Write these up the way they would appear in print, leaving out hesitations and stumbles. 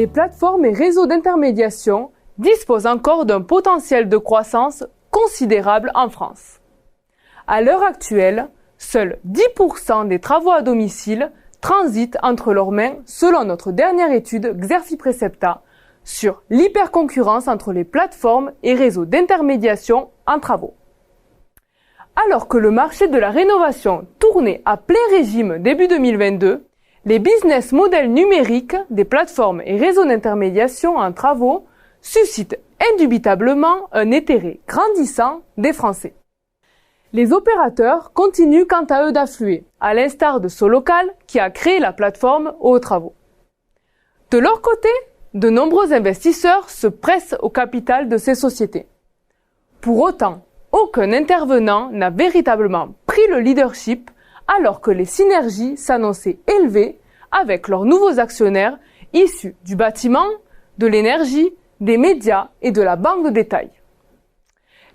Les plateformes et réseaux d'intermédiation disposent encore d'un potentiel de croissance considérable en France. À l'heure actuelle, seuls 10% des travaux à domicile transitent entre leurs mains selon notre dernière étude Xerfi Precepta sur l'hyperconcurrence entre les plateformes et réseaux d'intermédiation en travaux. Alors que le marché de la rénovation tournait à plein régime début 2022, les business models numériques des plateformes et réseaux d'intermédiation en travaux suscitent indubitablement un intérêt grandissant des Français. Les opérateurs continuent quant à eux d'affluer, à l'instar de Solocal qui a créé la plateforme Aux Travaux. De leur côté, de nombreux investisseurs se pressent au capital de ces sociétés. Pour autant, aucun intervenant n'a véritablement pris le leadership alors que les synergies s'annonçaient élevées avec leurs nouveaux actionnaires issus du bâtiment, de l'énergie, des médias et de la banque de détail.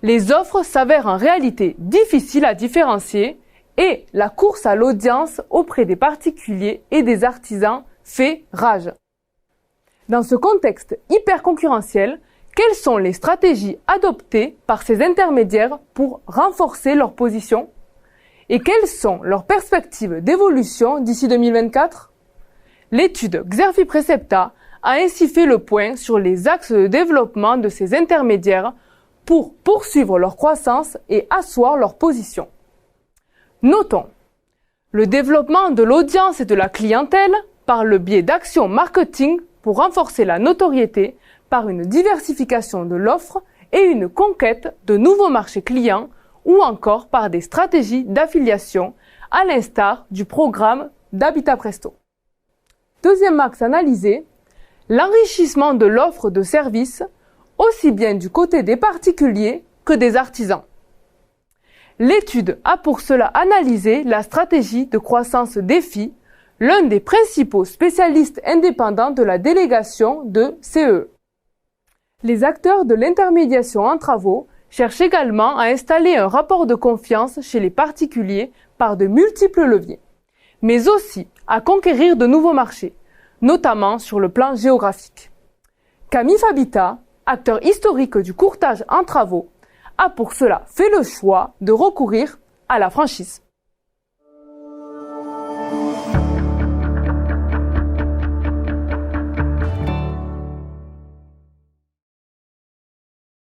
Les offres s'avèrent en réalité difficiles à différencier et la course à l'audience auprès des particuliers et des artisans fait rage. Dans ce contexte hyper concurrentiel, quelles sont les stratégies adoptées par ces intermédiaires pour renforcer leur position? Et quelles sont leurs perspectives d'évolution d'ici 2024? L'étude Xerfi Precepta a ainsi fait le point sur les axes de développement de ces intermédiaires pour poursuivre leur croissance et asseoir leur position. Notons le développement de l'audience et de la clientèle par le biais d'actions marketing pour renforcer la notoriété par une diversification de l'offre et une conquête de nouveaux marchés clients ou encore par des stratégies d'affiliation à l'instar du programme d'Habitat Presto. Deuxième axe analysé, l'enrichissement de l'offre de services aussi bien du côté des particuliers que des artisans. L'étude a pour cela analysé la stratégie de croissance DEFI, l'un des principaux spécialistes indépendants de la délégation de CE. Les acteurs de l'intermédiation en travaux cherchent également à installer un rapport de confiance chez les particuliers par de multiples leviers, mais aussi à conquérir de nouveaux marchés, notamment sur le plan géographique. Camif Habitat, acteur historique du courtage en travaux, a pour cela fait le choix de recourir à la franchise.